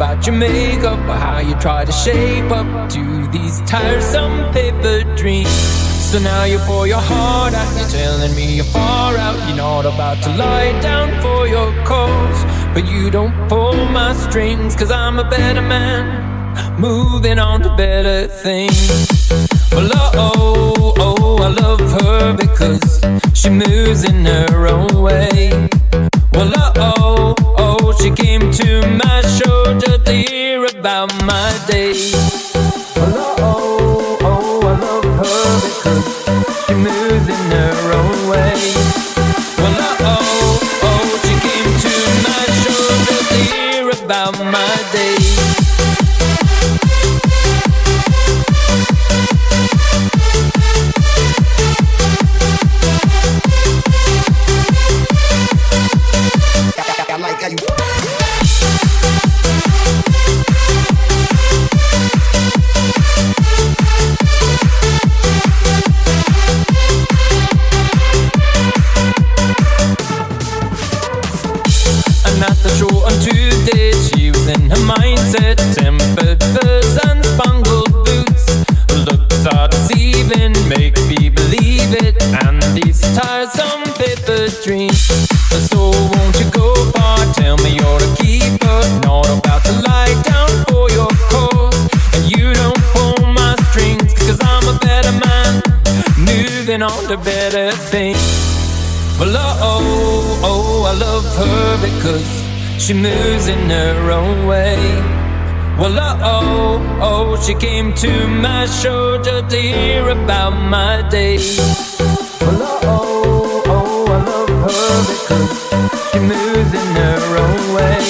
about your makeup or how you try to shape up to these tiresome paper dreams. So now you pour your heart out, you're telling me you're far out. You're not about to lie down for your cause, but you don't pull my strings, 'cause I'm a better man, moving on to better things. Well, I love her because she moves in her own way. Well, she came to my show just to hear about my day. Well, I love her because she moves in her own way. Well, she came to my show just to hear about my day. Mindset, tempered furs and spangled boots. Looks are deceiving, make me believe it. And these tiresome paper dreams. So won't you go far? Tell me you're a keeper, not about to lie down for your cause. And you don't pull my strings, 'cause I'm a better man, moving on to better things. Well, I love her because she moves in her own way. Well, she came to my show just to hear about my day. Well, I love her because she moves in her own way.